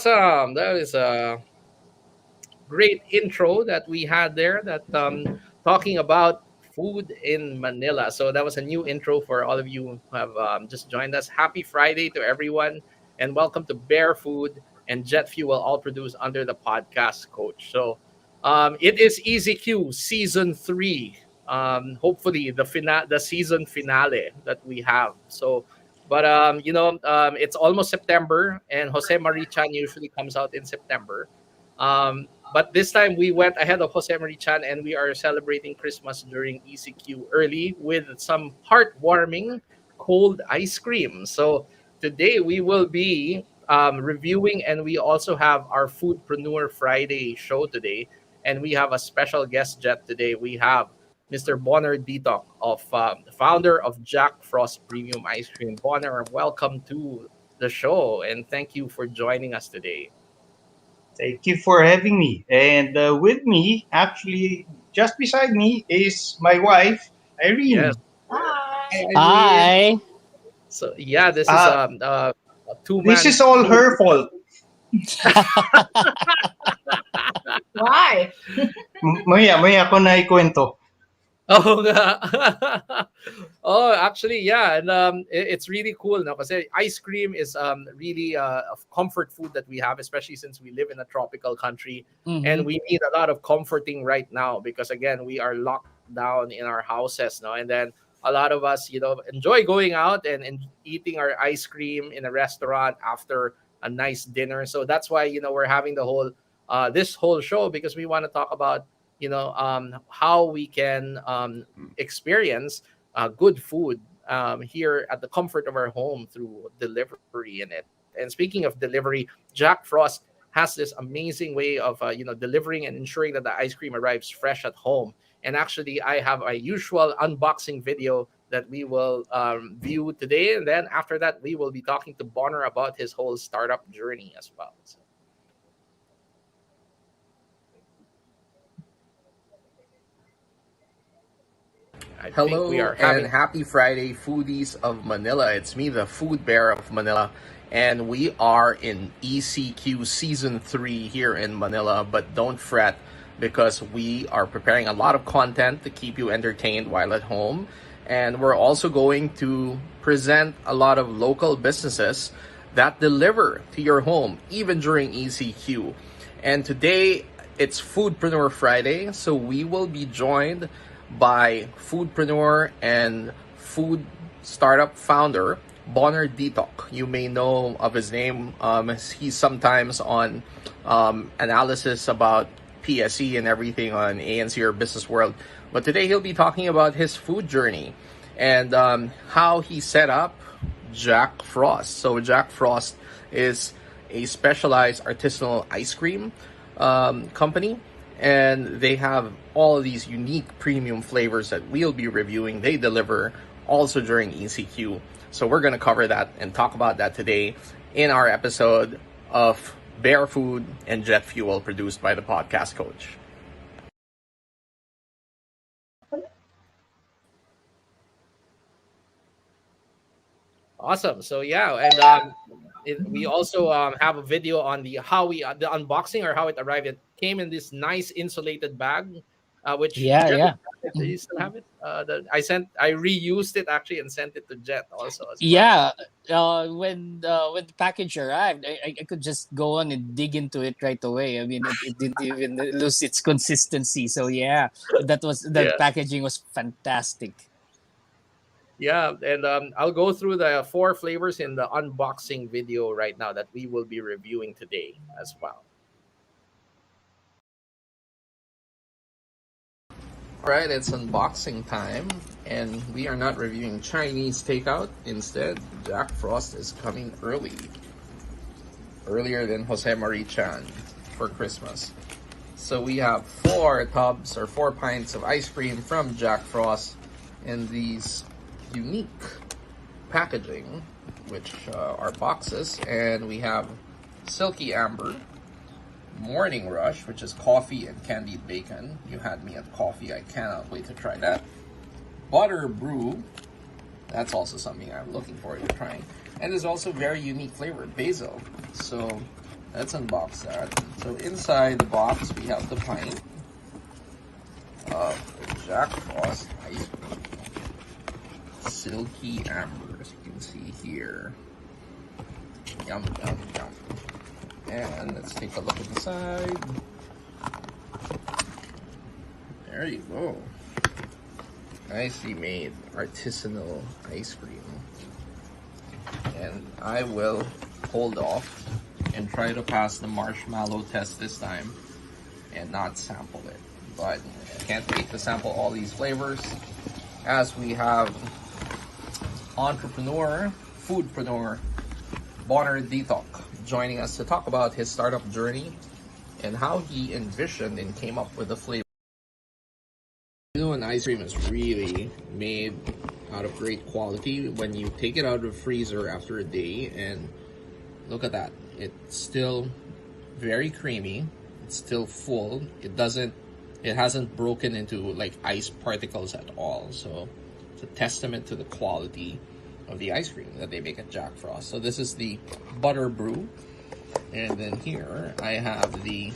Awesome. That is a great intro that we had there. That talking about food in Manila. So that was a new intro for all of you who have just joined us. Happy Friday to everyone, and welcome to Bear Food and Jet Fuel, all produced under the podcast coach. So it is EZQ season 3. Hopefully the season finale that we have. So. But it's almost September, and Jose Marichan usually comes out in September. But this time we went ahead of Jose Marichan, and we are celebrating Christmas during ECQ early with some heartwarming cold ice cream. So today we will be reviewing, and we also have our Foodpreneur Friday show today. And we have a special guest jet today. We have Mr. Bonner Ditoc, of founder of Jack Frost Premium Ice Cream. Bonner, welcome to the show, and thank you for joining us today. Thank you for having me. And with me, actually, just beside me is my wife, Yes. Irene. Hi, Irene. Hi. So yeah, this is Uh, a this two-man is all crew. her fault. Why? Maya ko na ikwento. Oh, nga. Oh, actually, yeah, and it's really cool now because ice cream is really a comfort food that we have, especially since we live in a tropical country, and Mm-hmm. we need a lot of comforting right now because again we are locked down in our houses now, and then a lot of us, enjoy going out and eating our ice cream in a restaurant after a nice dinner. So that's why we're having the whole this whole show because we want to talk about how we can experience good food here at the comfort of our home through delivery in it. And speaking of delivery, Jack Frost has this amazing way of delivering and ensuring that the ice cream arrives fresh at home. And actually, I have a usual unboxing video that we will view today, and then after that, we will be talking to Bonner about his whole startup journey as well. So, I think we Hello are and having. happy Friday, foodies of Manila. It's me, the food bear of Manila, and we are in ECQ Season 3 here in Manila. But don't fret because we are preparing a lot of content to keep you entertained while at home. And we're also going to present a lot of local businesses that deliver to your home, even during ECQ. And today, it's Foodpreneur Friday, so we will be joined by foodpreneur and food startup founder Bonner Ditoc. You may know of his name. He's sometimes on analysis about PSE and everything on ANC or Business World. But today he'll be talking about his food journey and how he set up Jack Frost. So Jack Frost is a specialized artisanal ice cream company, and they have all of these unique premium flavors that we'll be reviewing. They deliver also during ECQ. So we're going to cover that and talk about that today in our episode of Bear Food and Jet Fuel produced by the podcast coach. Awesome. So yeah, and we also have a video on the unboxing or how it arrived. It came in this nice insulated bag, which Yeah, Jet, yeah. do you still have it? I reused it actually and sent it to Jet also as well. Yeah. When the package arrived, I could just go on and dig into it right away. I mean, it didn't even lose its consistency. So yeah, that Yeah, packaging was fantastic. yeah, and I'll go through the 4 flavors in the unboxing video right now that we will be reviewing today as well. Alright, it's unboxing time, and we are not reviewing Chinese takeout. Instead, Jack Frost is coming earlier than Jose Marie Chan for Christmas. So we have 4 tubs or 4 pints of ice cream from Jack Frost in these unique packaging, which are boxes, and we have Silky Amber, Morning Rush, which is coffee and candied bacon. You had me at coffee. I cannot wait to try that. Butter Brew. That's also something I'm looking forward to trying. And there's also very unique flavor, basil. So let's unbox that. So inside the box, we have the pint of Jack Frost ice cream. Silky amber, as you can see here. Yum, yum, yum. And let's take a look inside. There you go. Nicely made artisanal ice cream. And I will hold off and try to pass the marshmallow test this time and not sample it. But I can't wait to sample all these flavors as we have entrepreneur, foodpreneur, Bonner Detox joining us to talk about his startup journey and how he envisioned and came up with the flavor. You know, an ice cream is really made out of great quality when you take it out of the freezer after a day, and look at that. It's still very creamy. It's still full. It hasn't broken into like ice particles at all. So it's a testament to the quality of the ice cream that they make at Jack Frost. So this is the butter brew. And then here I have the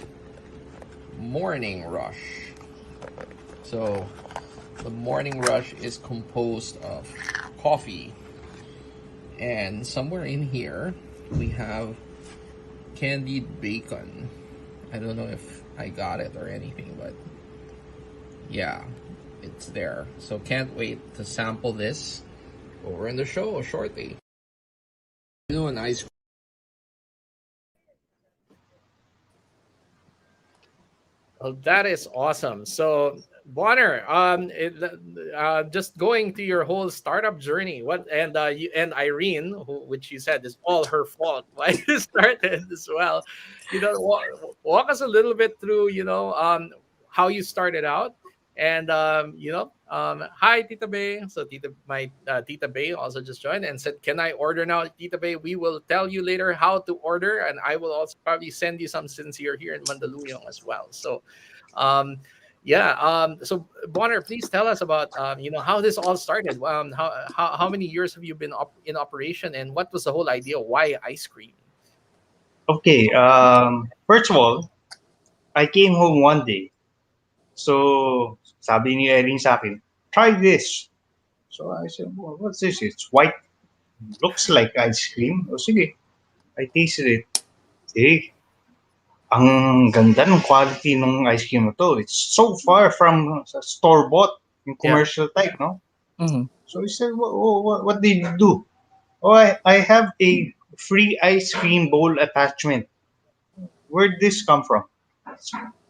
morning rush. So the morning rush is composed of coffee, and somewhere in here we have candied bacon. I don't know if I got it or anything, but yeah, it's there. So can't wait to sample this over in the show shortly. Do a nice. Well, that is awesome. So, Bonner, just going to your whole startup journey, what and you and Irene, which you said is all her fault, why you started as well. Walk us a little bit through, how you started out, and hi Tita Bay. So Tita Bay also just joined and said, "Can I order now, Tita Bay? We will tell you later how to order, and I will also probably send you some since you're here in Mandaluyong as well." So, um, yeah. So Bonner, please tell us about how this all started. How many years have you been in operation, and what was the whole idea? Why ice cream? Okay. First of all, I came home one day. So, sabi ni Erin sa akin, try this. So I said, well, what's this? It's white. Looks like ice cream. O sige. I tasted it. Eh, ang ganda ng quality ng ice cream na to. It's so far from sa store-bought, yung Yeah. commercial type, no? Mm-hmm. So he said, what did you do? Oh, I have a free ice cream bowl attachment. Where did this come from?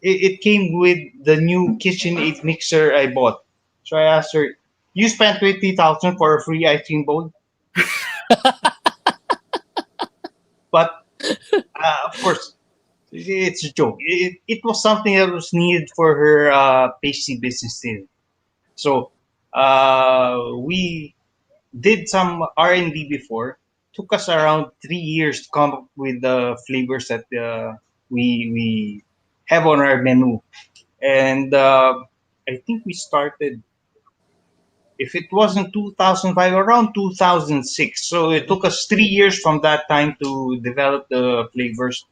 It came with the new KitchenAid mixer I bought. So I asked her, you spent 20,000 for a free ice cream bowl? But of course, it's a joke. It was something that was needed for her pastry business still. So we did some R&D before. Took us around 3 years to come up with the flavors that we have on our menu. And I think we started, if it wasn't 2005, around 2006. So it took us 3 years from that time to develop the flavors.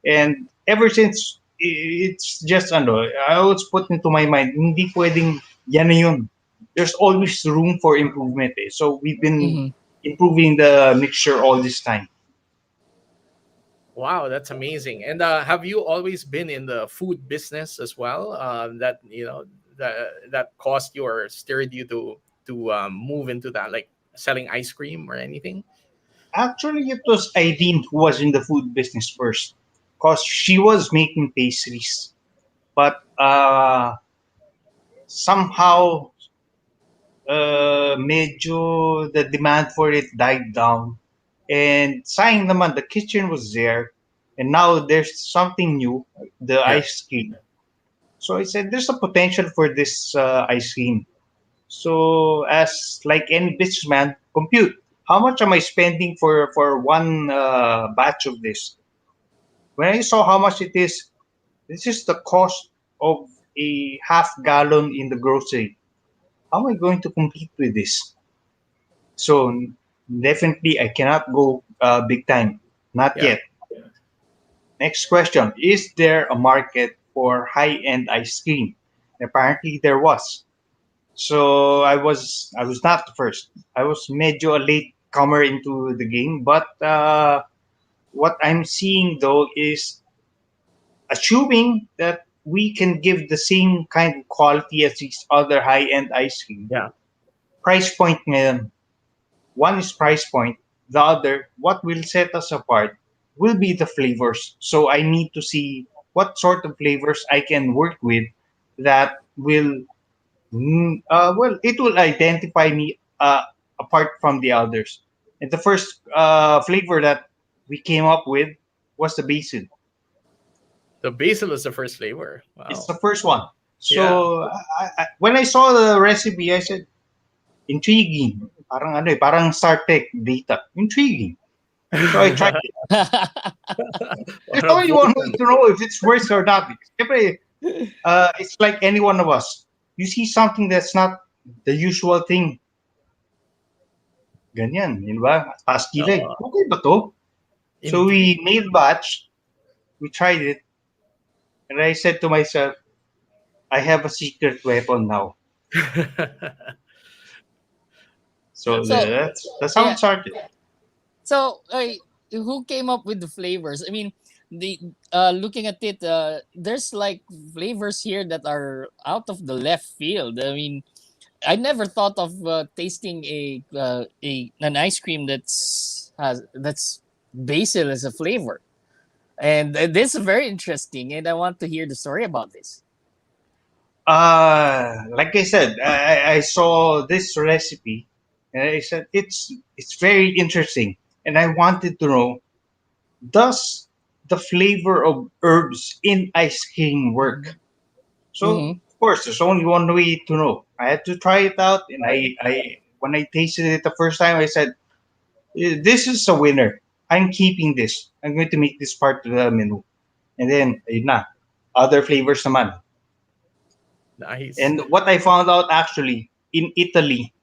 And ever since, it's just, I always put into my mind, hindi pwedeng yan na yun. There's always room for improvement. Eh. So we've been Mm-hmm. improving the mixture all this time. Wow, that's amazing. And have you always been in the food business as well? That caused you or stirred you to move into that, like selling ice cream or anything? Actually, it was Irene who was in the food business first, because she was making pastries. But somehow, medyo the demand for it died down. And sayang naman, the kitchen was there. And now there's something new, the Yeah. ice cream. So I said, there's a potential for this ice cream. So as like any businessman, compute how much am I spending for one batch of this? When I saw how much it is, this is the cost of a half gallon in the grocery. How am I going to compete with this? So definitely I cannot go big time, not Yeah. yet. Next question: is there a market for high-end ice cream? Apparently, there was. So I was not the first. I was medyo a late comer into the game, but what I'm seeing though is assuming that we can give the same kind of quality as these other high-end ice cream. Yeah. Price point ngayon. One is price point. The other, what will set us apart, will be the flavors. So I need to see what sort of flavors I can work with that will, it will identify me apart from the others. And the first flavor that we came up with was the basil. The basil was the first flavor. It's Wow. the first one. Yeah. So when I saw the recipe, I said, intriguing. Parang ano eh, parang Star Trek data. Intriguing. So I tried it. There's Parang only one way Vulcan. to know if it's worse or not. Siyempre, it's like any one of us. You see something that's not the usual thing. Ganyan, di ba? Taas kilay. Oo. Okay ba to? So we Indeed. made batch. We tried it. And I said to myself, I have a secret weapon now. So That's it. So that's how yeah, it started. so who came up with the flavors? I mean, the looking at it, there's like flavors here that are out of the left field. I mean, I never thought of tasting a an ice cream that's basil as a flavor, and this is very interesting. And I want to hear the story about this. Like I said, I saw this recipe, and I said it's very interesting, and I wanted to know, does the flavor of herbs in ice cream work? So Mm-hmm. of course, there's only one way to know. I had to try it out, and I when I tasted it the first time, I said, This is a winner. I'm keeping this. I'm going to make this part of the menu." And then, ayun na, other flavors naman. Nice. And what I found out actually in Italy,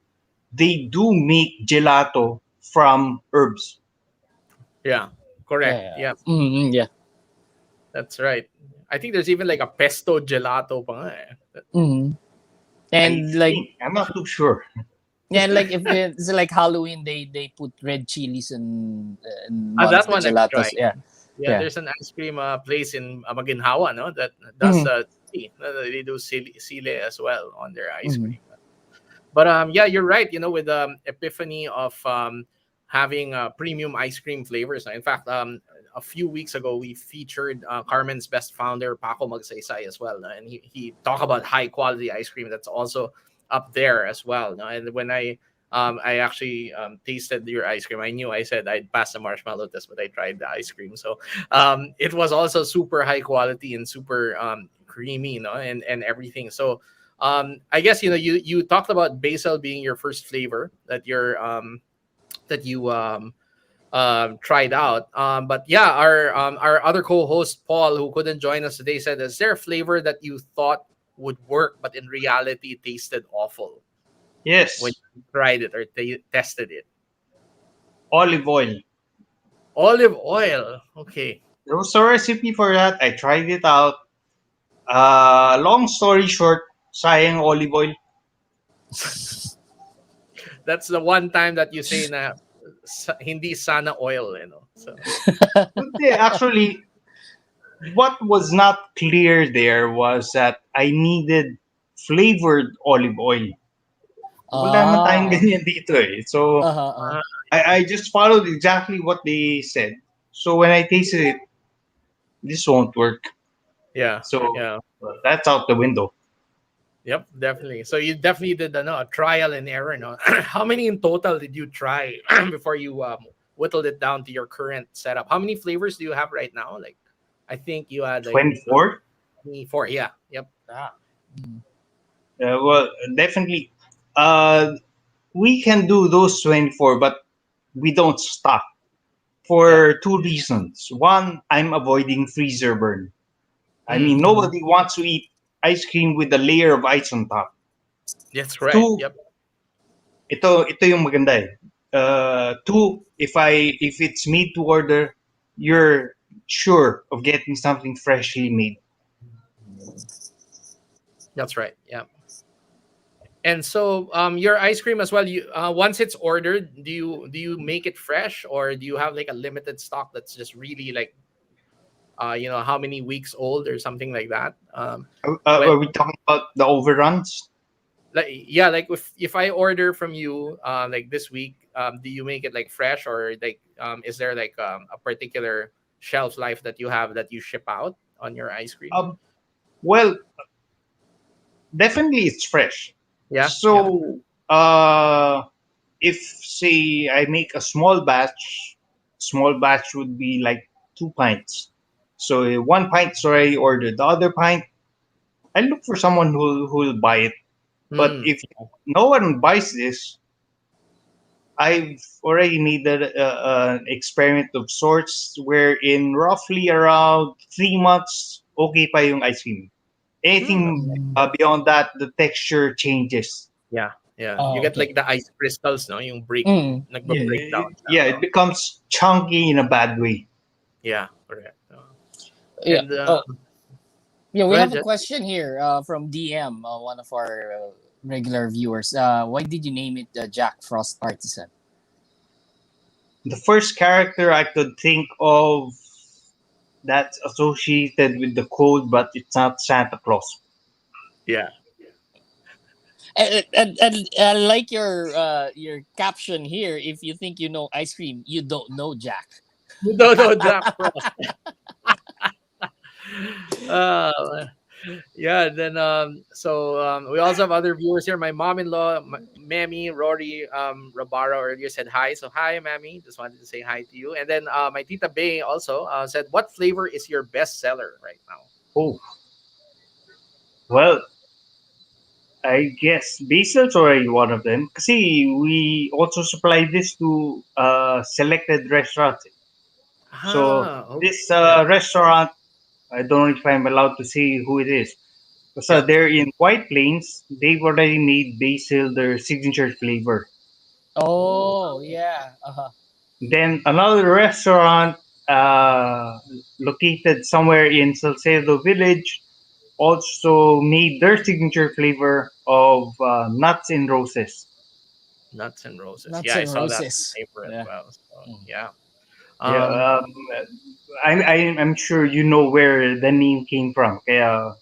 they do make gelato from herbs. Yeah. Correct. Yeah, Yeah. mm-hmm, yeah. That's right. I think there's even like a pesto gelato pa nga eh. Mm-hmm. I And like think I'm not too sure. yeah, and like if it's like Halloween, they put red chilies in Ah, one that of the one I've gelatos. tried. Yeah, Yeah, yeah. there's an ice cream place in Maginhawa, no, that does Mm-hmm. they do sile as well on their ice Mm-hmm. cream. But yeah, you're right. With epiphany of having premium ice cream flavors. In fact, a few weeks ago we featured Carmen's best founder Paco Magsaysay as well, no? And he talked about high quality ice cream that's also up there as well. No? And when I actually tasted your ice cream, I knew I said I'd pass the marshmallow test, but I tried the ice cream. So it was also super high quality and super creamy, and everything. So I guess you talked about basil being your first flavor that you tried out. But yeah, our other co-host Paul, who couldn't join us today, said, "Is there a flavor that you thought would work, but in reality tasted awful when Yes, you tried it or tested it?" olive oil. Olive oil. Okay, There was a recipe for that. I tried it out. Long story short, sayang olive oil. that's the one time that you say na hindi sana oil, So Hindi, actually, what was not clear there was that I needed flavored olive oil. Wala naman tayong Ah, ganyan dito eh. So, uh-huh, uh-huh. uh, I just followed exactly what they said. So, when I tasted it, this won't work. yeah, So, yeah. that's out the window. Yep, definitely. So you definitely did a trial and error. No, how many in total did you try before you whittled it down to your current setup? How many flavors do you have right now? Like, I think you had like 24? 24. Yeah. Yep. Mhm. Well, definitely. Uh, we can do those 24, but we don't stop Yeah. for two reasons. One, I'm avoiding freezer burn. I mean, Mm, Mhm. nobody wants to eat ice cream with a layer of ice on top. that's right. Two, Yep. ito yung maganda eh. Two, if it's made to order, you're sure of getting something freshly made. That's right. Yeah. And so, your ice cream as well. You once it's ordered, do you make it fresh, or do you have like a limited stock that's just really like how many weeks old or something like that? When Are we talking about the overruns? like yeah, like if I order from you like this week, do you make it like fresh, or like is there like a particular shelf life that you have that you ship out on your ice cream? Um, well, definitely it's fresh. Yeah, yeah. So, if say I make a small batch would be like 2 pints. So one pint is already ordered. The other pint, I look for someone who'll buy it. But Mm. if no one buys this, I've already made an experiment of sorts where in roughly around 3 months, okay pa yung ice cream. Anything Okay. beyond that, the texture changes. Yeah, yeah. You Oh, get okay. like the ice crystals, no? Yung Mm. Yeah, nagbe-breakdown siya. yeah, it becomes chunky in a bad way. Yeah, correct. Yeah. And Yeah, go we ahead, have a Jen. question here from DM, one of our regular viewers. Why did you name it Jack Frost Artisan? The first character I could think of that's associated with the cold, but it's not Santa Claus. Yeah. And I like your caption here. If you think you know ice cream, you don't know Jack. No, no, Jack Frost. Uh, yeah, then we also have other viewers here. My mom-in-law, Mammy Rory Rabara earlier said hi. So hi, Mammy. Just wanted to say hi to you. And then my Tita Bay also said, "What flavor is your best seller right now?" Oh, well, I guess basil's already one of them. See, we also supply this to selected restaurants. So Ah, okay. this Yeah, restaurant, I don't know if I'm allowed to say who it is. So yeah. they're in White Plains. They've already made basil their signature flavor. Oh, Oh wow. yeah. Then another restaurant uh, located somewhere in Salcedo Village also made their signature flavor of nuts and roses. Nuts and roses. Nuts Yeah, I and saw that in the roses. paper as Yeah. well. So Mm. yeah. Yeah, Um, I'm sure you know where the name came from. Kaya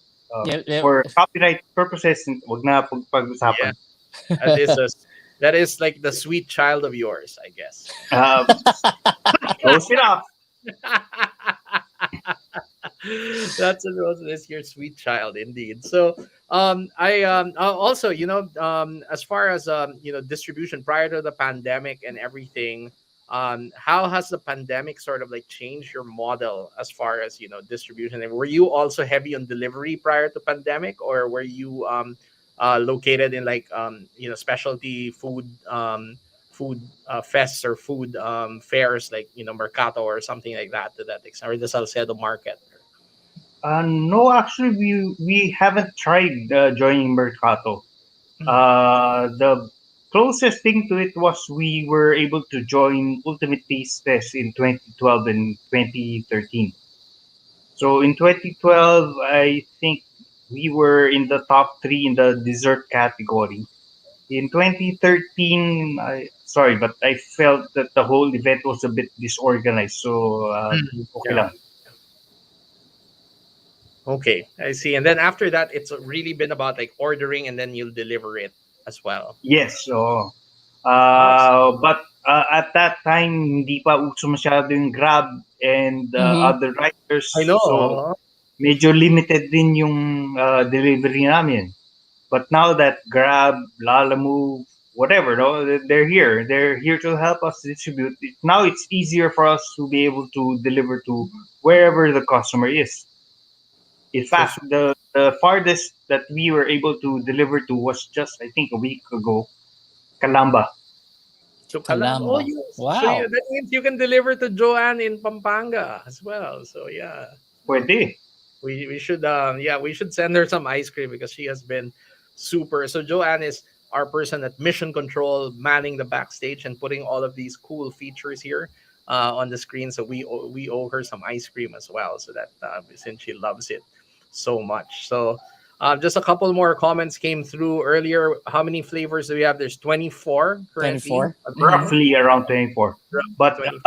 Yeah, yeah. for copyright purposes, wag na yeah. pag-usapan. That is a that is like the sweet child of yours, I guess. Uh, close enough. That's a rose is your sweet child indeed. So I also as far as distribution prior to the pandemic and everything, how has the pandemic sort of like changed your model as far as distribution? And were you also heavy on delivery prior to pandemic, or were you located in like specialty food fests or food fairs like Mercato or something like that, to that extent, or the Salcedo market? No, actually, we haven't tried joining Mercato. Mm. The closest thing to it was we were able to join Ultimate Taste Fest in 2012 and 2013. So in 2012, I think we were in the top three in the dessert category. In 2013, sorry, but I felt that the whole event was a bit disorganized. So Mm. okay Yeah. lang. Okay, I see. And then after that, it's really been about like ordering and then you'll deliver it as well. Yes, so Oh, I see. but at that time hindi pa uso masyado yung Grab and Mm-hmm. other riders. I know. So medyo limited din yung delivery namin. But now that Grab, Lalamove, whatever, no, they're here. They're here to help us distribute. Now it's easier for us to be able to deliver to wherever the customer is. In So, fact, the farthest that we were able to deliver to was just, I think, a week ago, Calamba. so Kalam. Oh, Kalamba. Wow. that means you can deliver to Joanne in Pampanga as well. So yeah, Pwede. we should we should send her some ice cream because she has been super. So Joanne is our person at mission control, manning the backstage and putting all of these cool features here. on the screen. So we owe her some ice cream as well. So that since she loves it so much. So just a couple more comments came through earlier. How many flavors do we have? There's 24 currently. 24. roughly around 24. Roughly But 20.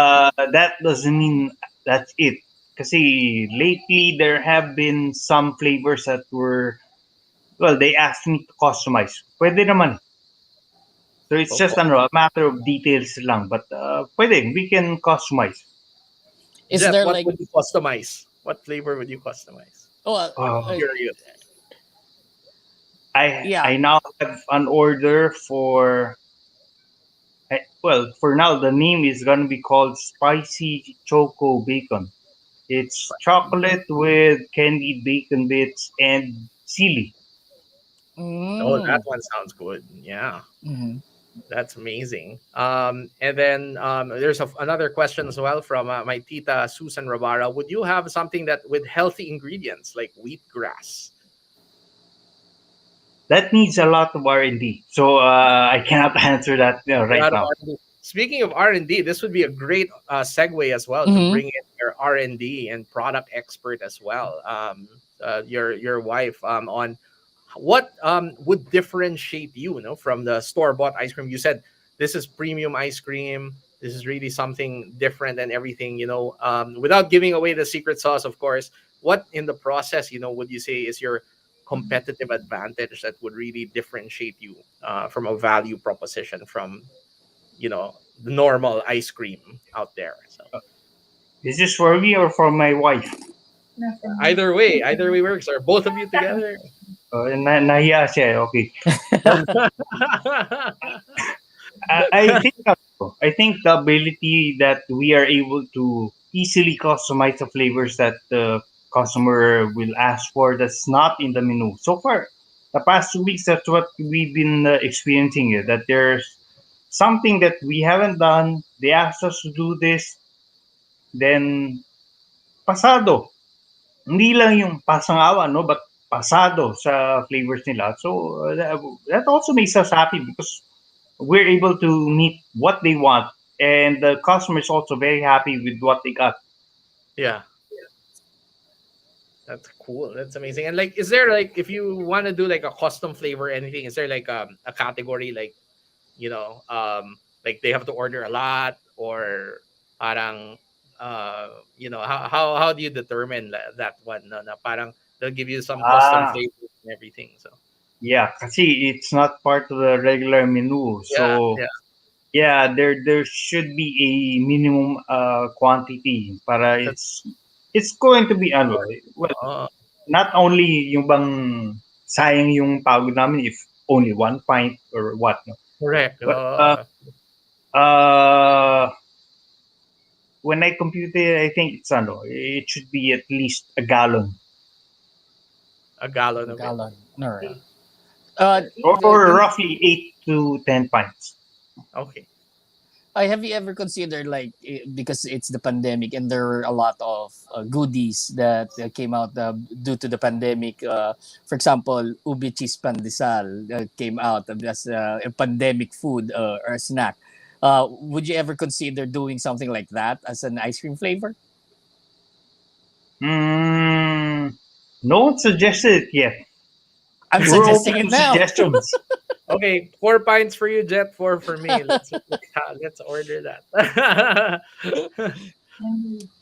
that doesn't mean that's it. Kasi lately there have been some flavors that were, well, they asked me to customize. Pwede naman. So it's just a matter of details lang. But pwede, we can customize. Is Jet, there what like would you customize? What flavor would you customize? oh Uh, Curious. yeah. I now have an order for, well, for now the name is gonna be called Spicy Choco Bacon. It's chocolate with candied bacon bits and chili. Oh, that Mm. one sounds good. Yeah. Mhm. That's amazing. And then there's another question as well from my tita Susan Ravara. Would you have something that with healthy ingredients like wheatgrass? That needs a lot of R&D, so I cannot answer that A right lot of now. R&D. Speaking of R&D, this would be a great segue as well to Mhm. bring in your R&D and product expert as well. Your wife on what would differentiate you, you know, from the store bought ice cream. You said this is premium ice cream. This is really something different and everything, you know. Without giving away the secret sauce, of course. What in the process, you know, would you say is your competitive advantage that would really differentiate you from a value proposition from, you know, the normal ice cream out there? So Is this for me or for my wife? Nothing. either way works. Are both of you together? Nahiya siya. Okay. I think the ability that we are able to easily customize the flavors that the customer will ask for that's not in the menu. So far, the past 2 weeks, that's what we've been experiencing here. That there's something that we haven't done. They asked us to do this, then pasado. Hindi lang yung pasang-awa, no, but pasado sa flavors nila. So that also makes us happy because we're able to meet what they want, and the customer is also very happy with what they got. Yeah, that's cool. That's amazing. And like, is there like, if you want to do like a custom flavor, or anything, is there like a category like, you know, like they have to order a lot, or parang you know, how do you determine that one? No, na parang they'll give you some custom Ah, flavors and everything. So yeah, kasi it's not part of the regular menu. yeah, So yeah, yeah, there should be a minimum quantity para that's it's going to be ano, well, uh, not only yung bang sayang yung pagod namin if only one pint or what, no? correct. But uh when I computed, I think it's ano, it should be at least a gallon A gallon of it. Gallon. All right. Uh, or roughly 8 to 10 pints. Okay. have you ever considered like because it's the pandemic and there were a lot of goodies that came out due to the pandemic. For example, ubi cheese pandesal came out as a pandemic food or a snack. Would you ever consider doing something like that as an ice cream flavor? Mm, no one suggested it yet. I'm We're open suggesting it to now. suggestions. Okay, 4 pints for you, Jet. Four for me. Let's order that.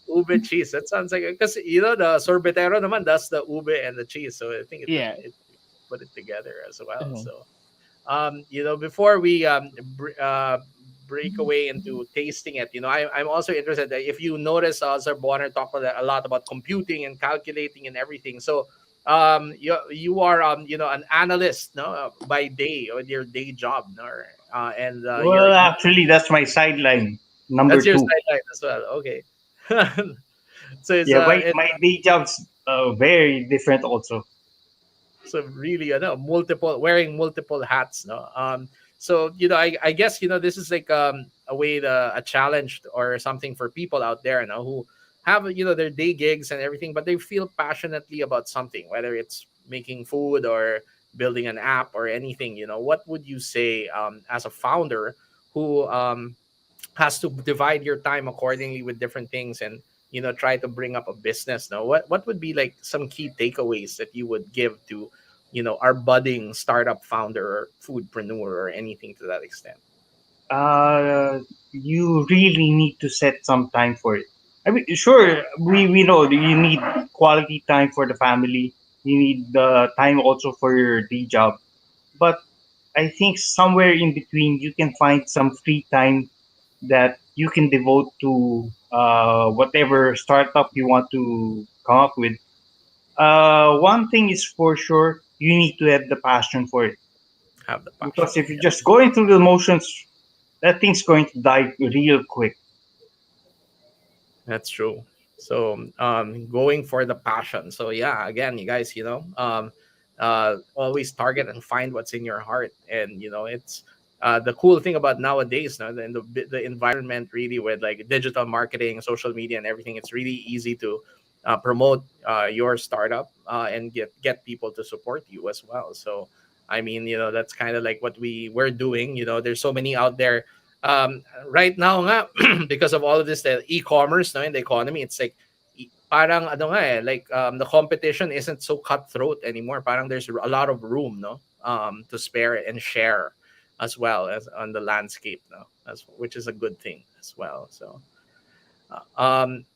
Ube cheese. That sounds like, because you know the sorbetero naman does the ube and the cheese, so I think Yeah. it put it together as well. Mhm. So, you know, before we break away into tasting it, you know, I'm also interested that if you notice, Sir Bonner talked a lot about computing and calculating and everything. So, you are you know, an analyst, no, by day or your day job, no, and Well, actually, that's my sideline number that's your two. sideline as well. Okay. So it's Yeah, my day job's very different also. so really, you know, multiple, wearing multiple hats, no. So you know, I guess, you know, this is like a way to a challenge or something for people out there, you know, who have, you know, their day gigs and everything, but they feel passionately about something, whether it's making food or building an app or anything. You know, what would you say as a founder who has to divide your time accordingly with different things, and try to bring up a business. Now, what would be like some key takeaways that you would give to our budding startup founder or foodpreneur or anything to that extent? You really need to set some time for it. I mean, sure, we know that you need quality time for the family. You need the time also for your day job. But I think somewhere in between, you can find some free time that you can devote to whatever startup you want to come up with. One thing is for sure, you need to have the passion for it. Have the passion. Because if you're just going through the motions, that thing's going to die real quick. That's true. So, going for the passion. So yeah, again, you guys, always target and find what's in your heart. And it's the cool thing about nowadays, no, the environment really with like digital marketing, social media, and everything. It's really easy to promote your startup and get people to support you as well. So, I mean, that's kind of like what we're doing. There's so many out there right now nga, because of all of this, the e-commerce, no, in the economy, it's like parang ano nga like the competition isn't so cutthroat anymore. Parang there's a lot of room, no, to spare and share as well as on the landscape, no, which is a good thing as well. So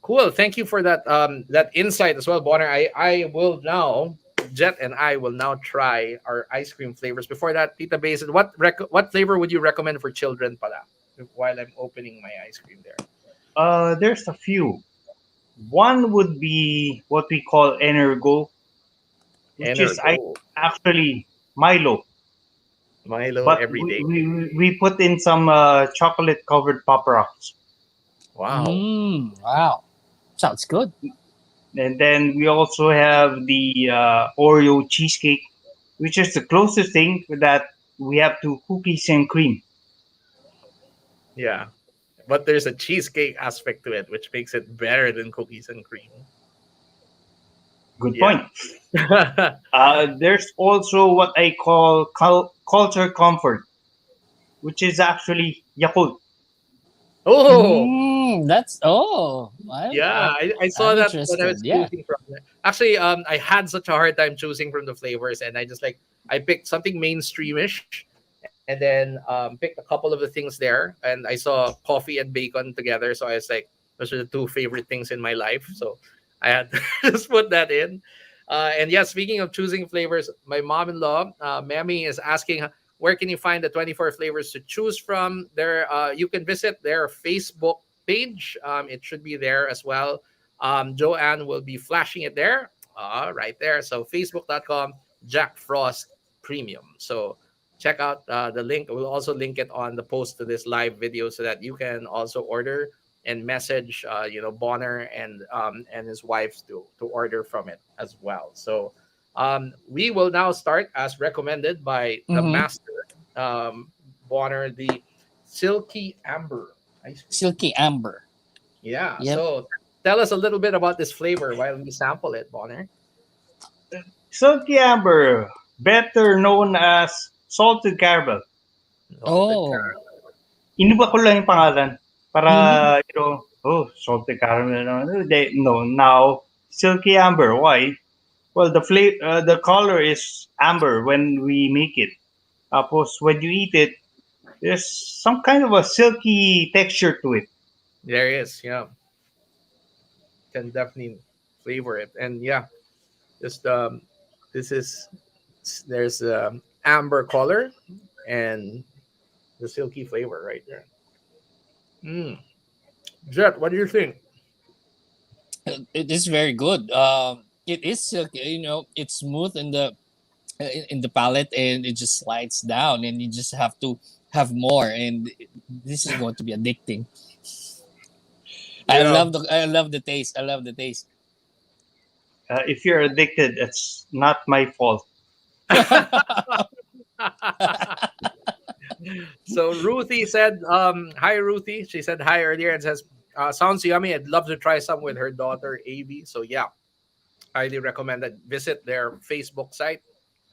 cool. Thank you for that insight as well, Bonner. I will now. Jet and I will now try our ice cream flavors. Before that, Tita Basin, what flavor would you recommend for children, pala? While I'm opening my ice cream there. There's a few. One would be what we call Energo, which is Energo, actually Milo, Milo but every day. we put in some chocolate covered Pop Rocks. Wow. Wow. Sounds good. And then we also have the Oreo cheesecake, which is the closest thing that we have to cookies and cream. Yeah. But there's a cheesecake aspect to it, which makes it better than cookies and cream. Good point. Yeah. There's also what I call culture comfort, which is actually Yakult. Oh, That's yeah. I saw I'm that when I interested. was Yeah. choosing from it. Actually, I had such a hard time choosing from the flavors, and I just like I picked something mainstreamish, and then picked a couple of the things there, and I saw coffee and bacon together. So I was like, those are the two favorite things in my life. So I had to just put that in. And yeah, speaking of choosing flavors, my mom-in-law, Mammy, is asking where can you find the 24 flavors to choose from. There, you can visit their Facebook page. It should be there as well. Joanne will be flashing it there, right there. So facebook.com Jack Frost Premium. So check out the link. We'll also link it on the post to this live video so that you can also order and message Bonner and his wife to order from it as well. So we will now start as recommended by the Mm-hmm. master, Bonner, the Silky Amber ice cream. Silky amber. Yeah. Yep. So tell us a little bit about this flavor while we sample it, Bonner. Silky Amber, better known as salted caramel. Salted Oh. caramel. Inuba ko lang yung pangalan para, Mm-hmm. oh, salted caramel. No, now, Silky Amber. Why? Well, the color is amber when we make it. Tapos, when you eat it, there's some kind of a silky texture to it. There is, yeah. Can definitely flavor it. And yeah, just this is there's amber color and the silky flavor right there. Mm. Jet, what do you think? It is very good. It is silky. It's smooth in the palate, and it just slides down, and you just have to have more. And this is going to be addicting. Yeah. I love the taste. I love the taste. If you're addicted, it's not my fault. So Ruthie said, hi Ruthie. She said hi earlier and says, sounds yummy. I'd love to try some with her daughter Avi. So yeah, highly recommend that. Visit their Facebook site,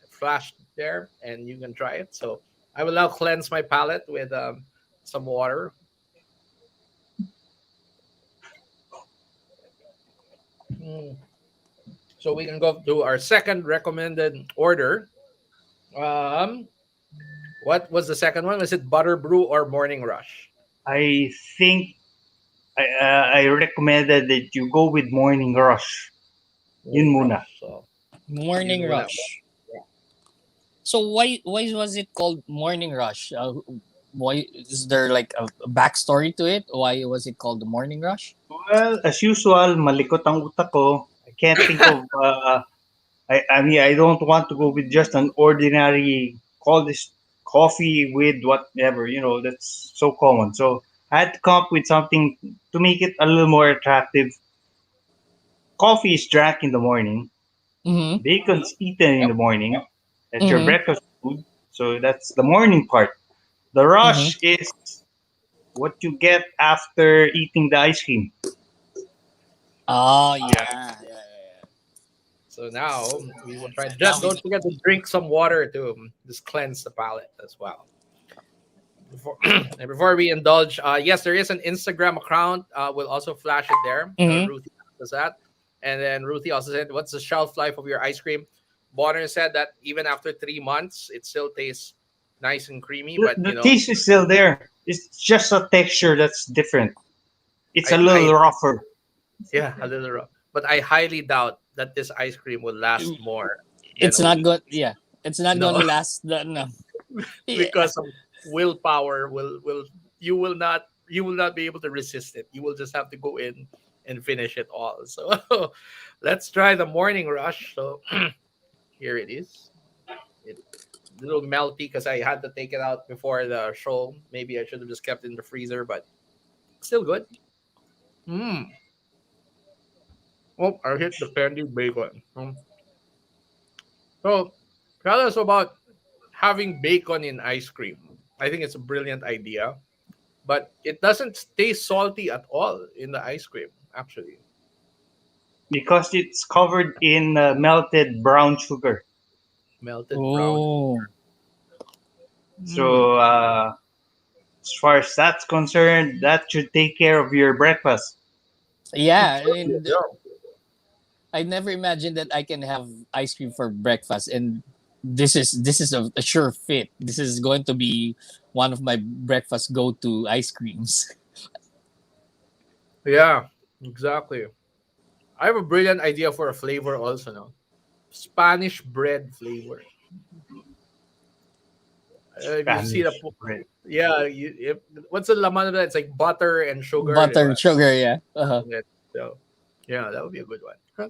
flash there, and you can try it. So I will now cleanse my palate with some water. Mm. So we can go to our second recommended order. Um, what was the second one? Was it Butter Brew or Morning Rush? I think I recommended that you go with Morning Rush. Yun Morning muna. Rush. So you Morning know that. rush. So why was it called morning rush? Why is there like a backstory to it? Why was it called the morning rush? Well, as usual, malikot ang utak ko. I can't think of, I mean, I don't want to go with just an ordinary, call this coffee with whatever, that's so common. So I had to come up with something to make it a little more attractive. Coffee is drank in the morning, Mm-hmm. bacon's eaten in Yep. the morning. That's your Mm-hmm. breakfast food. So that's the morning part. The Mm-hmm. rush is what you get after eating the ice cream. Oh Yeah. yeah, yeah, yeah. So now we will try. Now Just we don't forget to drink some water to just cleanse the palate as well. Before, and before we indulge, yes, there is an Instagram account. We'll also flash it there. Mm-hmm. Ruthie does that. And then Ruthie also said, "What's the shelf life of your ice cream?" Bonner said that even after 3 months, it still tastes nice and creamy. The, But the taste is still there. It's just a texture that's different. It's a I little rougher. yeah, a little rough. But I highly doubt that this ice cream will last more than It's a not week. good. Yeah, it's not No, gonna last. No. Yeah. because of willpower will you will not be able to resist it. You will just have to go in and finish it all. So let's try the morning rush. So here it is. It a little melty because I had to take it out before the show. Maybe I should have just kept it in the freezer, but still good. Mm. Oh, I hit the candied bacon. So tell us about having bacon in ice cream. I think it's a brilliant idea, but it doesn't taste salty at all in the ice cream, actually. Because it's covered in melted brown sugar. Melted brown. Oh. Mm. So as far as that's concerned, that should take care of your breakfast. Yeah, I Absolutely, mean, yeah. I never imagined that I can have ice cream for breakfast, and this is a sure fit. This is going to be one of my breakfast go to ice creams. Yeah, exactly. I have a brilliant idea for a flavor also now. Spanish bread flavor. If you see the Spanish bread. yeah, what's the laman of that? It's like butter and sugar, Butter, diba? sugar, yeah. Uh-huh. So, yeah, that would be a good one. Huh.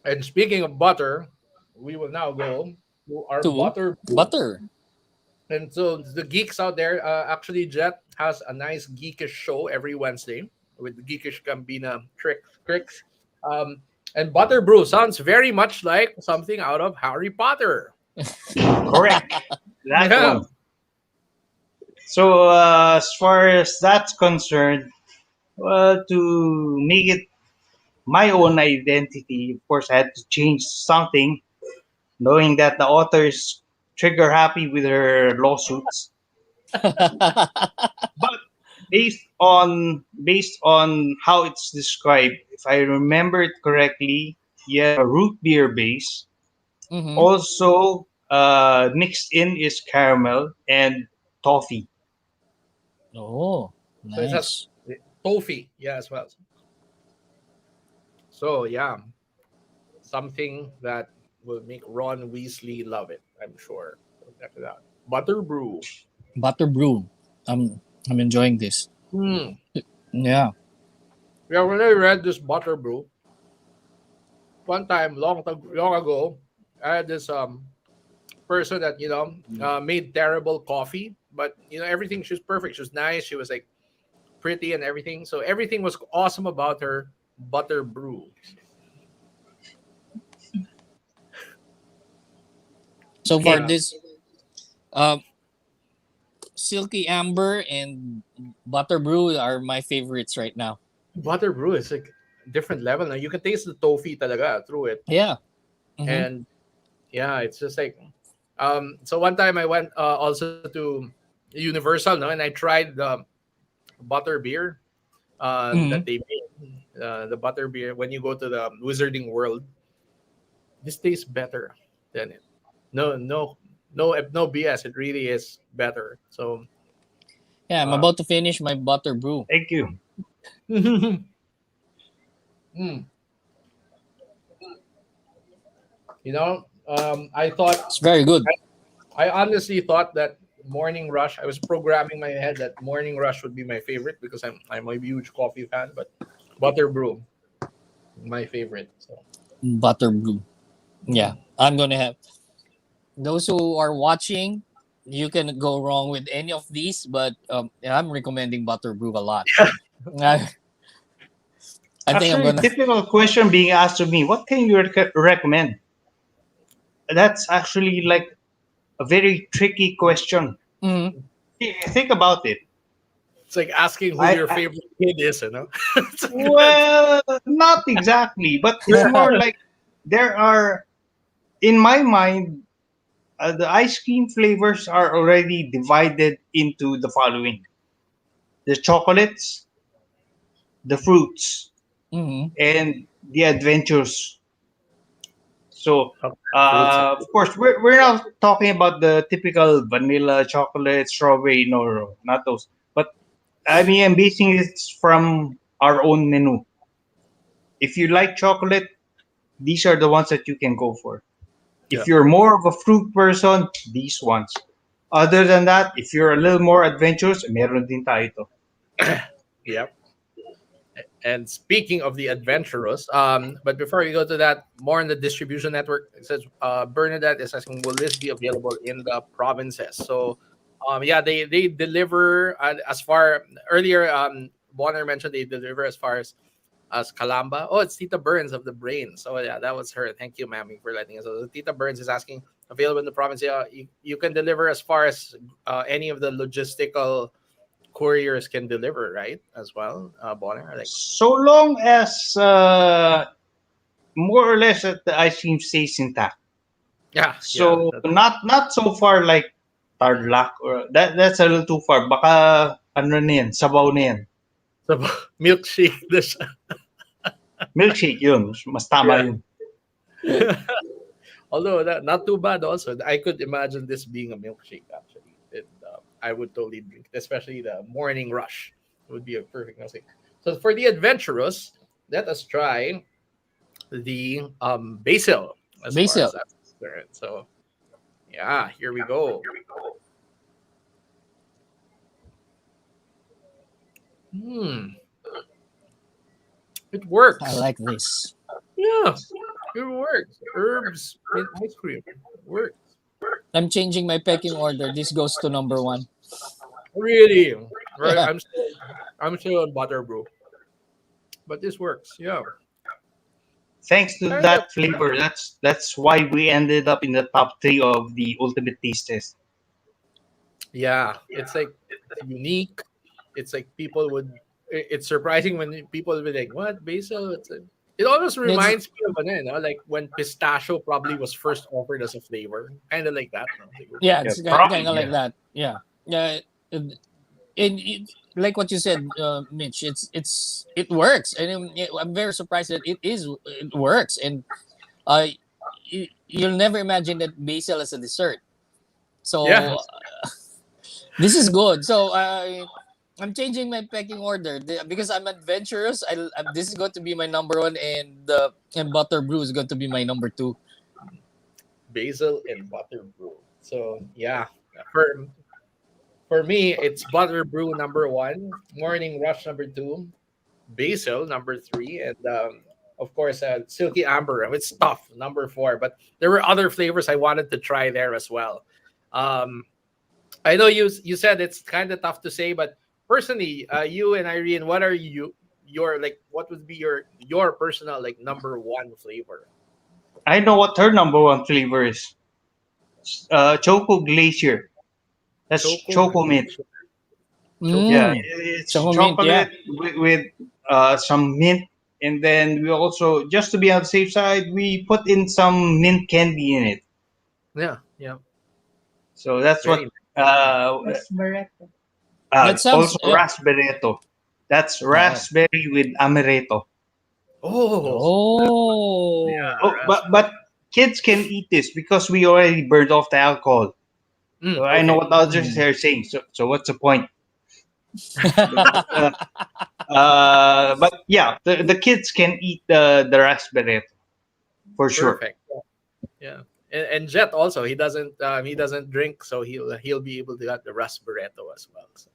And speaking of butter, we will now go to our Two butter brew. butter. And so the geeks out there, actually, Jet has a nice geekish show every Wednesday with the geekish Gambina tricks. Um, and Butter Brew sounds very much like something out of Harry Potter. Correct. That Yeah. one. So as far as that's concerned, to make it my own identity, of course, I had to change something, knowing that the author is trigger happy with her lawsuits. But based on how it's described, if I remember it correctly, you have a root beer base. Mm-hmm. Also, mixed in is caramel and toffee. Oh, So it has nice. toffee, yeah, as well. So yeah, something that will make Ron Weasley love it, I'm sure. So check it out. Butter Brew. Butter brew. I'm enjoying this. Hmm. Yeah. Yeah, when I read this Butter Brew, one time long ago, I had this person that made terrible coffee, but everything, she was perfect. She was nice. She was like pretty and everything. So everything was awesome about her Butter Brew. So far, Okay, Yeah, this uh, silky amber and butter brew are my favorites right now. Butter Brew is like different level. Now you can taste the toffee talaga through it, Yeah. Mm-hmm. and yeah, it's just like So one time I went also to Universal, no, and I tried the butter beer Mm-hmm. that they made. the butter beer, when you go to the Wizarding World, this tastes better than it. No, no, no BS. It really is better. So, Yeah, I'm uh, about to finish my butter brew. Thank you. mm, I thought It's very good. I honestly thought that Morning Rush. I was programming my head that Morning Rush would be my favorite because I'm a huge coffee fan. But Butter Brew, my favorite. So Butter brew. Yeah, I'm gonna have those who are watching. You can go wrong with any of these, but yeah, I'm recommending butter brew a lot. I, I think I'm Actually, gonna. typical question being asked to me, what can you recommend? That's actually like a very tricky question. Mhm. If you think about it, it's like asking who your I favorite kid is. It's like that. well, not exactly, but it's more like there are, in my mind, the ice cream flavors are already divided into the following: the chocolates, the fruits, Mhm. and the adventures. So, Okay, fruits. of course, we're not talking about the typical vanilla, chocolate, strawberry. No, no, no, not those. But I mean, I'm basing it from our own menu. If you like chocolate, these are the ones that you can go for. Yeah, If you're more of a fruit person, these ones. Other than that, if you're a little more adventurous, meron din tayo ito. yeah. And speaking of the adventurous, but before we go to that, more on the distribution network, it says Bernadette is asking, will this be available in the provinces? So, yeah, they deliver as far earlier. Bonner mentioned they deliver as Calamba. Oh, it's Tita Burns of the Brain. So yeah, that was her. Thank you, Mammy, for letting us. So Tita Burns is asking, available in the province. Yeah, you can deliver as far as any of the logistical couriers can deliver, right? As well, Bonner, like. So long as more or less that the ice cream stays intact. Yeah, yeah. So not so far like Tarlac or that's a little too far. Baka ano na yan, sabaw na yan. So milkshake this. Milkshake yun, mas tama Yeah. yun. Although that not too bad. Also, I could imagine this being a milkshake. Actually, I would totally drink, it, especially the morning rush. It would be a perfect milkshake. So for the adventurous, let us try the basil as far as Basil. that's concerned. So yeah, here we go. Hmm, it I works. like this. Yeah, it works. Herbs in ice cream works. I'm changing my pecking order. This goes to number one. Really, right? Yeah. I'm still on butter brew, but this works. Yeah. Thanks to Kind of. that flavor, that's why we ended up in the top 3 of the ultimate taste test. Yeah, it's unique. It's like people would. It's surprising when people will be like, "What basil?" It almost It's reminds me of like when pistachio probably was first offered as a flavor, kind of like that. No? Like, yeah, Yeah, it's probably, kind of like yeah. that. Yeah. Yeah. It, like what you said, Mitch. It works, and I'm very surprised that it works, and uh, you'll never imagine that basil is a dessert. yeah, So this is good. So I'm changing my pecking order because I'm adventurous. This is going to be my number one, and butter brew is going to be my number two. basil and butter brew. So yeah, for for me, it's butter brew number one, morning rush number two, basil number three, and of course silky amber. It's tough number four, but there were other flavors I wanted to try there as well. Um, I know you said it's kind of tough to say, but personally, you and Irene, what are your like? What would be your personal like number one flavor? I know what her number one flavor is. Choco Glacier. That's Choco Choco Mint. glacier. Choco Yeah, Mm. it's Choco mint, yeah. chocolate with some mint, and then we also, just to be on the safe side, we put in some mint candy in it. yeah, yeah, So that's what. very Uh, That sounds Also raspberry. That's oh, raspberry with amaretto. Oh, Oh. yeah, Oh, but kids can eat this because we already burned off the alcohol. So I know okay. what others Mm. are saying. So what's the point? But, but yeah, the kids can eat the raspberry for sure. Perfect. Yeah. And Jet also, he doesn't drink, so he'll be able to get the rasparetto as well. So,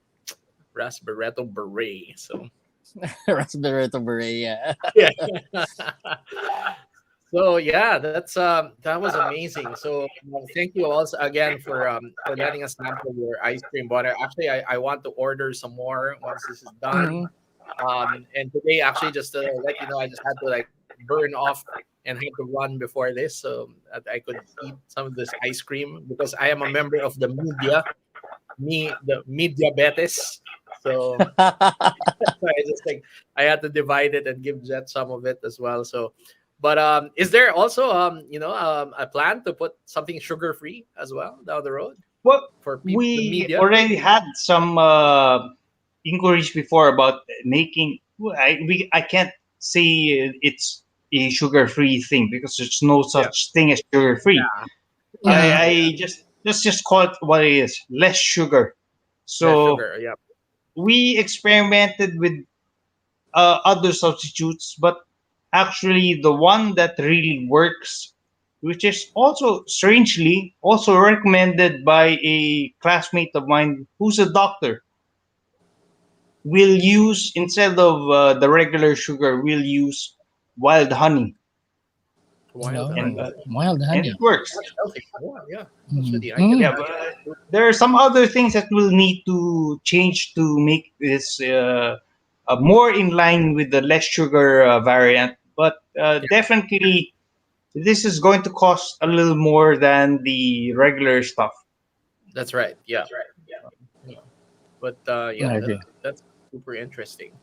rasparetto beret. So Raspberry beret, yeah. yeah. So yeah, that was amazing. So thank you also again for letting us sample your ice cream butter. Actually, I want to order some more once this is done. Mhm. And today, actually, just to let you know, I just had to like burn off and had to run before this so that I could eat some of this ice cream because I am a member of the media betis. So I just think I had to divide it and give Jet some of it as well. So, but is there also a plan to put something sugar free as well down the road Well, for people the we media? already had some inquiries before about making. I can't say it's a sugar-free thing because there's no Yeah, such thing as sugar-free. yeah, I, Mhm. yeah, I yeah. just let's just call it what it is, less sugar. Less So sugar. Yeah. we experimented with other substitutes, but actually the one that really works, which is also strangely also recommended by a classmate of mine who's a doctor, will use instead of the regular sugar, we'll use wild honey, Wild and No, honey. uh, mild and it honey. works. That's healthy. Yeah, yeah. Mhm. Absolutely. I can Mm. Yeah, but imagine. there are some other things that will need to change to make this more in line with the less sugar variant. But definitely, this is going to cost a little more than the regular stuff. That's right. Yeah. Yeah. But yeah, Okay. that's super interesting.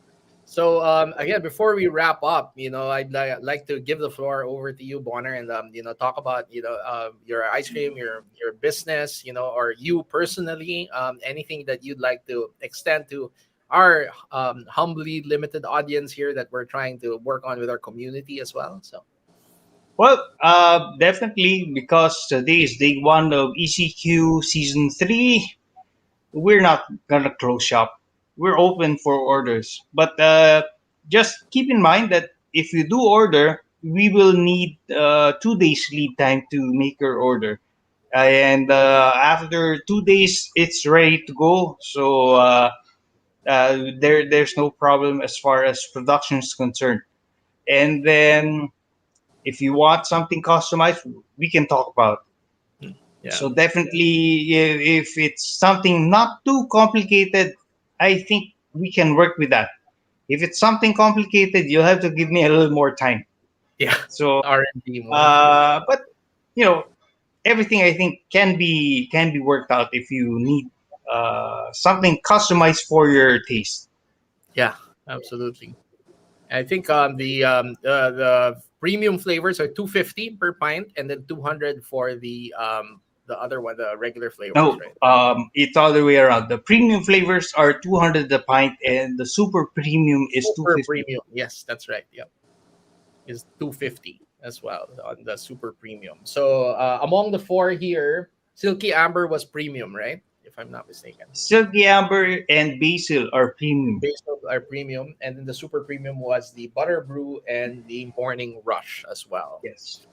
So again, before we wrap up, I'd like to give the floor over to you, Bonner, and talk about your ice cream, your business, or you personally, anything that you'd like to extend to our humbly limited audience here that we're trying to work on with our community as well. So Well, definitely because today is day one of ECQ season three. We're not gonna close shop. We're open for orders, but just keep in mind that if you do order, we will need 2 days lead time to make your order, and after 2 days, it's ready to go. So there's no problem as far as production is concerned. And then if you want something customized, we can talk about. yeah, So definitely, if it's something not too complicated, I think we can work with that. If it's something complicated, you'll have to give me a little more time. yeah, So, R&D more. Yeah, but you know, everything I think can be worked out if you need something customized for your taste. yeah, absolutely. I think the premium flavors are 250 per pint, and then 200 for the other one, the regular flavors, No, right? it's all the way around. The premium flavors are 200 a pint, and the super premium is Super 250. premium, yes, that's right. Yep, is 250 as well on the super premium. So among the four here, Silky Amber was premium, right? If I'm not mistaken. Silky Amber and Basil are premium. Base of our premium, and then the super premium was the Butter Brew and the Morning Rush as well. Yes.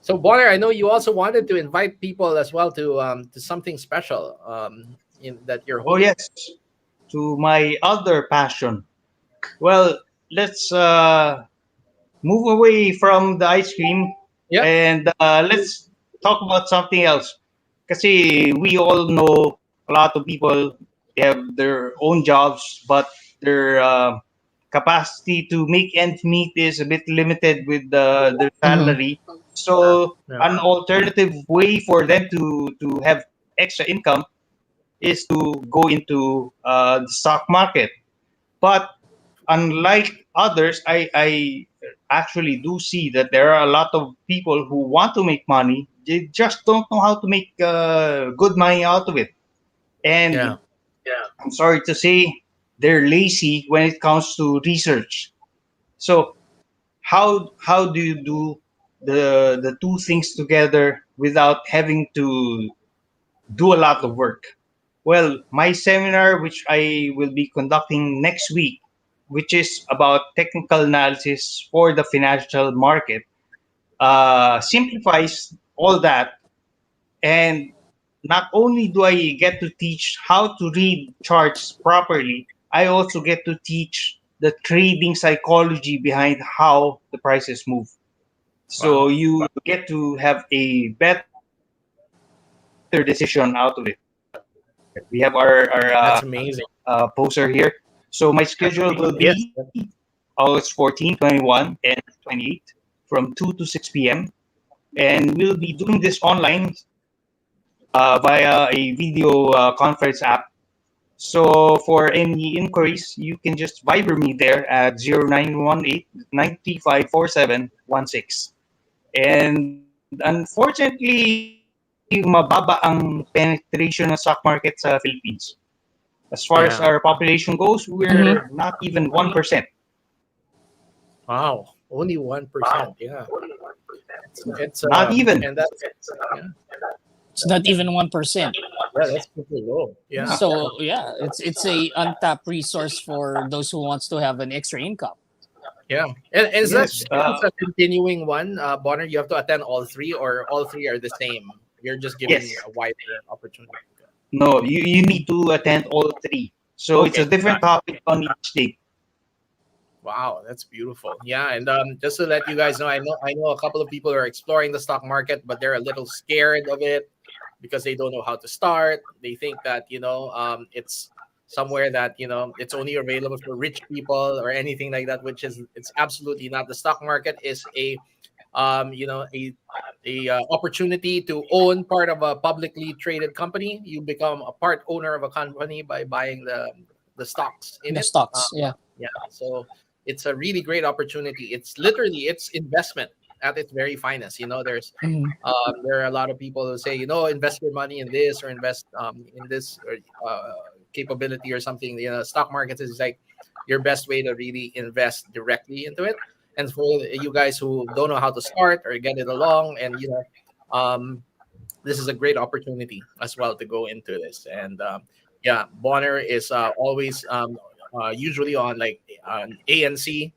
So Bonner, I know you also wanted to invite people as well to something special that you're Oh holding. yes. To my other passion. Well, let's move away from the ice cream Yep. and let's talk about something else. Kasi we all know a lot of people, they have their own jobs, but their capacity to make ends meet is a bit limited with their Mhm. salary. So Yeah. an alternative way for them to have extra income is to go into the stock market. But unlike others, I actually do see that there are a lot of people who want to make money. They just don't know how to make good money out of it. Yeah. And I'm sorry to say, they're lazy when it comes to research. So how do you do the two things together without having to do a lot of work? Well, my seminar, which I will be conducting next week, which is about technical analysis for the financial market, simplifies all that. And not only do I get to teach how to read charts properly, I also get to teach the trading psychology behind how the prices move. So Wow, you get to have a better decision out of it. We have our that's amazing. poster here. So my schedule will be, Yes. August 14, 21, and 28 from 2 to 6 p.m. And we'll be doing this online via a video conference app. So for any inquiries, you can just Viber me there at 0918-935-4716. And unfortunately, mababa ang penetration ng stock market sa Philippines. As far as our Yeah. population goes, we're Mhm. not even 1%. Wow. Only 1%. Yeah. It's Not even. and that's yeah. It's not even 1%. Yeah, that's super low. Yeah. So yeah, it's a untapped resource for those who wants to have an extra income. Yeah. And is that Yes. is this a continuing one, Bonner? You have to attend all three, or all three are the same? You're just giving Yes. a wider opportunity. No, you need to attend all three. So it's a Okay. different topic on each day. Wow, that's beautiful. Yeah, and just to let you guys know, I know a couple of people are exploring the stock market, but they're a little scared of it because they don't know how to start. They think that it's somewhere that it's only available for rich people or anything like that, which is it's absolutely not. The stock market is a opportunity to own part of a publicly traded company. You become a part owner of a company by buying the stocks in The it. stocks, yeah. Yeah, so it's a really great opportunity. It's literally it's investment at its very finest. Mhm. There are a lot of people who say, invest your money in this or invest in this or capability or something. Stock market is like your best way to really invest directly into it. And for you guys who don't know how to start or get it along, and um, this is a great opportunity as well to go into this. And yeah, Bonner is always usually on like ANC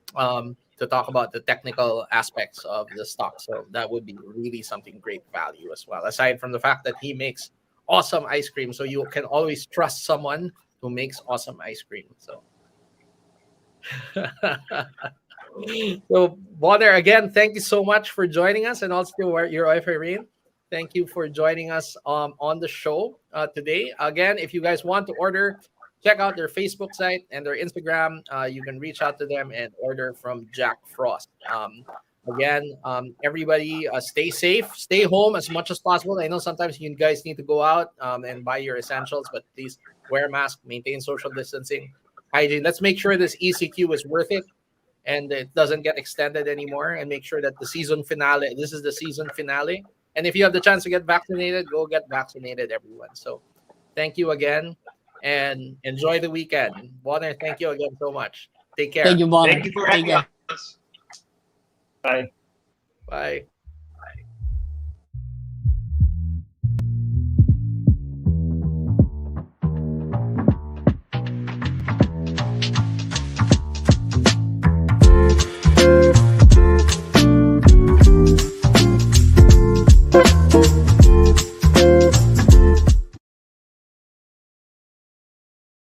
to talk about the technical aspects of the stock. So that would be really something great value as well. Aside from the fact that he makes awesome ice cream, so you can always trust someone who makes awesome ice cream. So. So, Bonner, again, thank you so much for joining us, and also your wife, Irene. Thank you for joining us on the show today. Again, if you guys want to order, check out their Facebook site and their Instagram. You can reach out to them and order from Jack Frost. Again, everybody stay safe, stay home as much as possible. I know sometimes you guys need to go out and buy your essentials, but please wear a mask, maintain social distancing, hygiene. Let's make sure this ECQ is worth it and it doesn't get extended anymore, and make sure that the season finale, this is the season finale. And if you have the chance to get vaccinated, go get vaccinated, everyone. So thank you again and enjoy the weekend. Bonner, thank you again so much. Take Thank care. you, Bonner. Thank you for Take having care. us. Bye. Bye.